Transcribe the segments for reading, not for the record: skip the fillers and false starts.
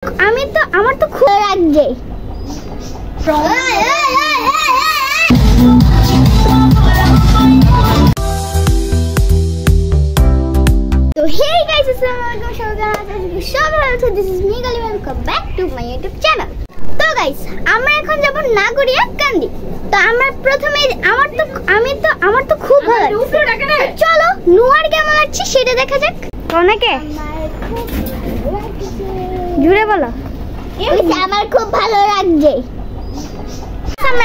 আমার তো খুব লাগছে। So hey guys, assalamualaikum, this is me Gali, welcome back to my YouTube channel. তো গাইস আমরা এখন যাব নাগরিয়াকান্দি। তো আমার প্রথমে আমার তো খুব ভালো লাগছে। চলো নুয়ার কেমন লাগছে সেটা দেখা যাক। অনেকে জুড়ে বলো আমার খুব ভালো লাগছে। আমরা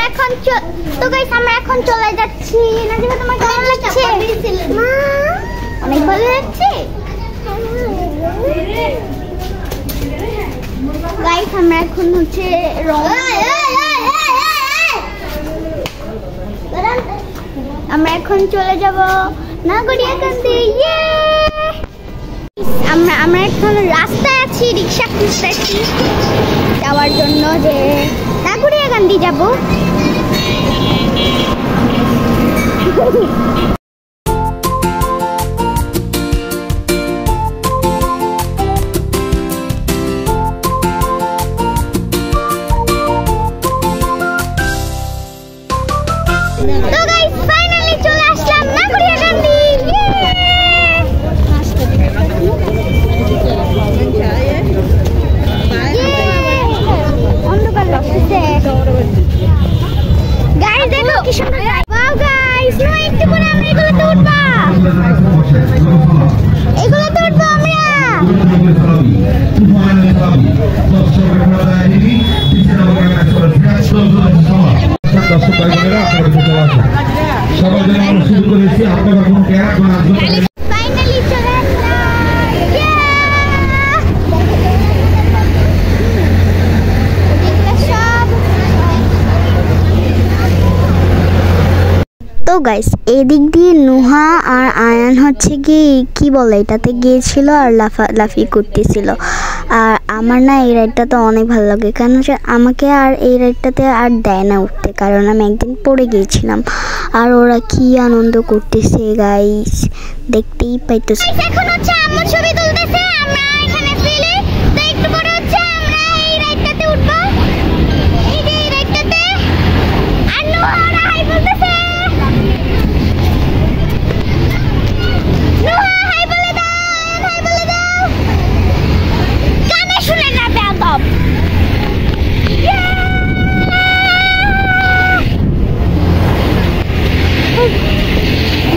এখন চলে যাচ্ছি। নাজিবা তোমার কেমন লাগছে? অনেক ভালো লাগছে গাইস। আমরা এখন হচ্ছে আমরা এখন চলে যাব নাগরিয়াকান্দি। আমরা এখন রাস্তায় আছি, রিক্সা খুঁজতেছি যাওয়ার জন্য, যে নাগরিয়াকান্দি যাব। তো গাইস এদিক দিয়ে নুহা আর আয়ান হচ্ছে কি বলে এটাতে গিয়েছিল আর লাফালাফি করতেছিল। আর আমার না এই রাইডটা তো অনেক ভালো লাগে, কারণ আমাকে আর এই রাইডটাতে আর দেয় না উঠতে, কারণ আমি একদিন পড়ে গিয়েছিলাম। আর ওরা কি আনন্দ করতেছে গাইস, দেখতেই পাইতেছে। এখন হচ্ছে আম্মু ছবি তুলতেছে, আমরা এখানে ফেলে তো একটু পরে হচ্ছে আমরা এই রাইডটাতে উঠবো। এই যে এই রাইডটাতে আর নুহা হাই বলতেছে।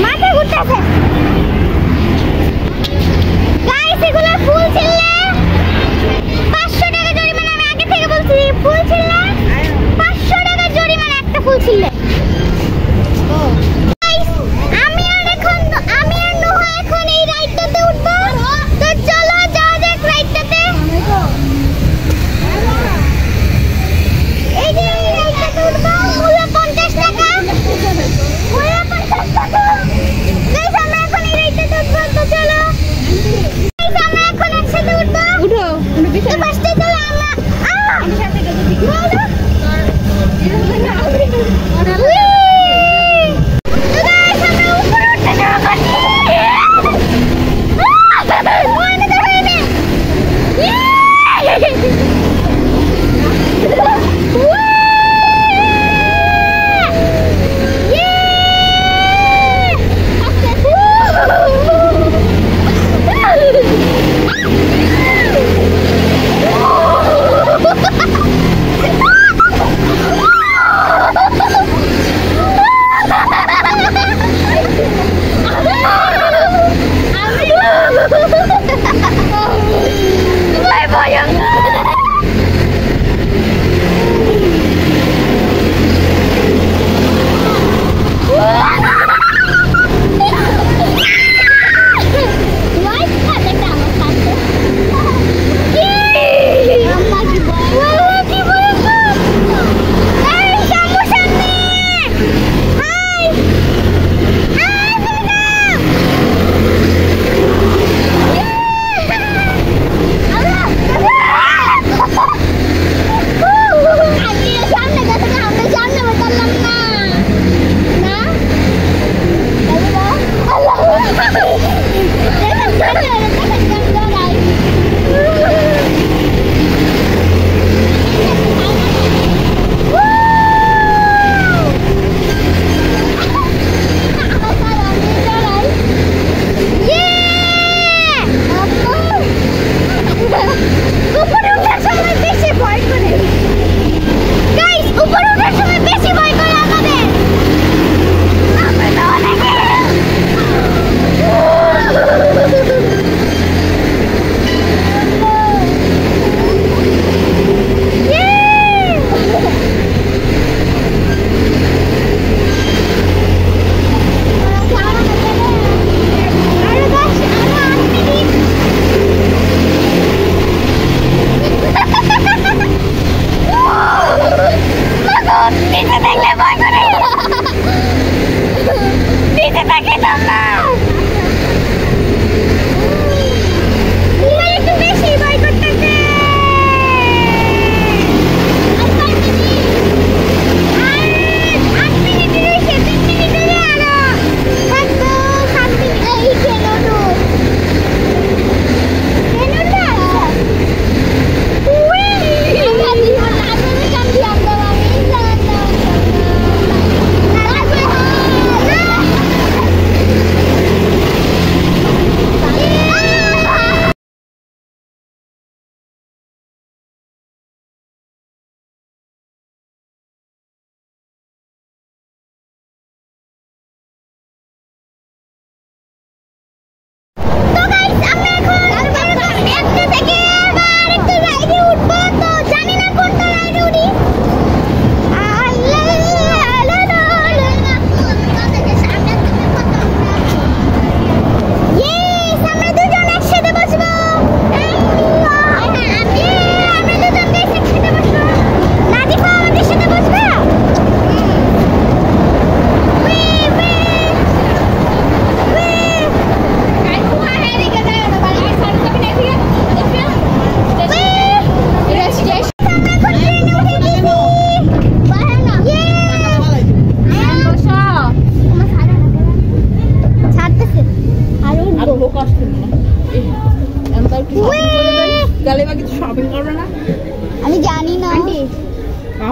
মাথা ঘুরতেছে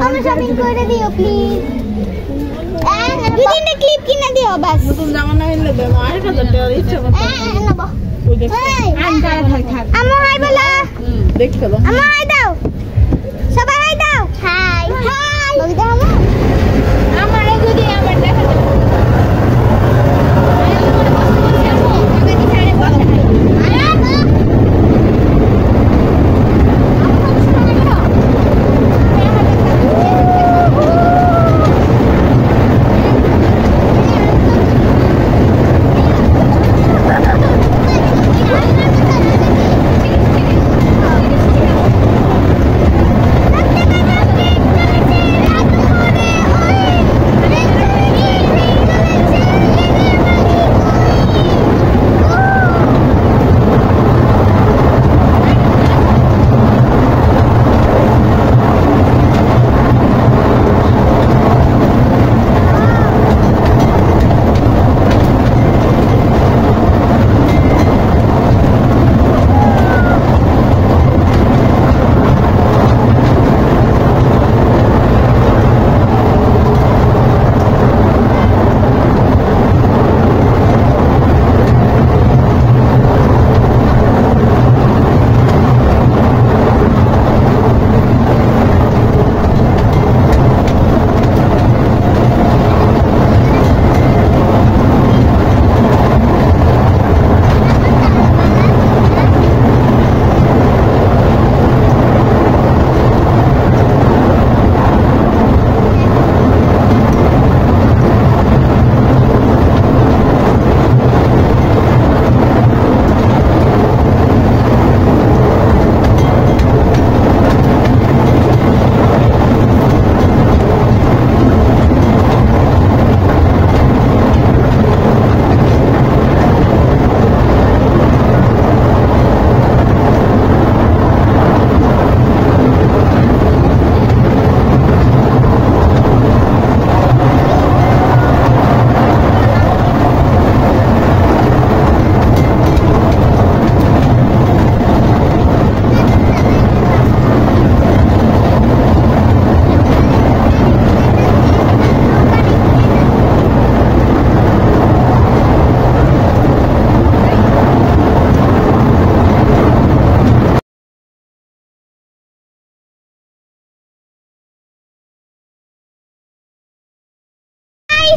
আমার শপিং করে দিও প্লিজ দুদিনে ক্লিপ কিনে দিও বাস নতুন জামা না হইলে দেব 8000 টাকা ইচ্ছা করতে নেব ওই দেখো আন কারা থাক আমো হাই বলা দেখো আমো হাই দাও সবাই হাই দাও হাই হাই বল দাও আমারে যদি আমার দেখা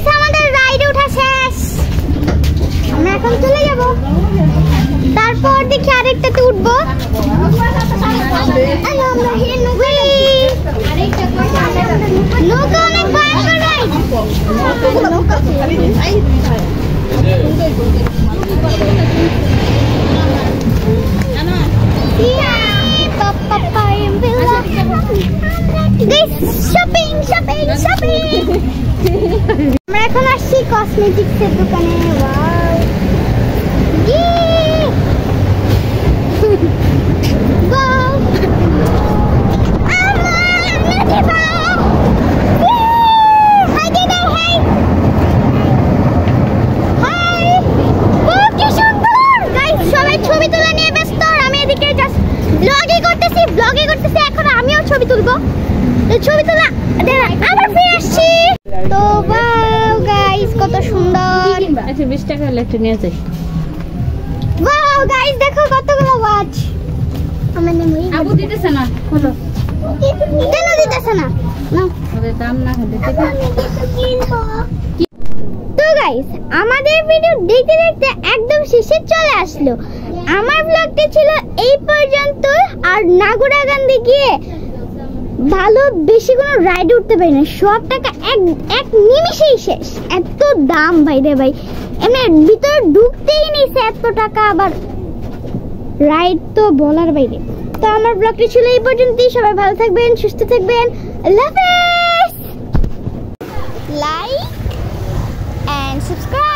আমাদের রাইড ওঠা শেষ আমরা এখন চলে যাব তারপর দেখি আরেকটাতে উঠবো আমরা হিরে নৌকা অনেক ভয়ঙ্কর রাইড শপিং শপিং শপিং আমরা এখন আসছি কসমেটিক্সের দোকানে ওয়াও ওয়াও ছবি তোলা নিয়ে ব্যস্ত আমি এদিকে জাস্ট ব্লগই করতেছি এখন আমিও ছবি তুলবো ছবি তোলা আবার ফিরে আসছি তো ওয়াও গাইস কত সুন্দর আচ্ছা 20 টাকা হলে একটু নিয়ে যাই ওয়াও গাইস দেখো কতগুলো ওয়াচ আমার নেই আবু দিতেছ না হলো কেন দিতেছ না না ওদের দাম না হলে তো গাইস আমাদের ভিডিও দেখতে দেখতে একদম শেষে চলে আসলো আমার ব্লগটা ছিল এই পর্যন্ত আর নাগুরাগান্ধী গিয়ে ভালো বেশি কোনো রাইড উঠতে পারি না সব টাকা এক নিমিষেই শেষ এত দাম ভাই রে ভাই এমনি ভিতরে ঢুকতেই নিছে এত টাকা আবার রাইড তো বলার বাইরে তো আমার ব্লগটা ছিল এই পর্যন্তই সবাই ভালো থাকবেন সুস্থ থাকবেন আল্লাহ হাফেজ লাইক এন্ড সাবস্ক্রাইব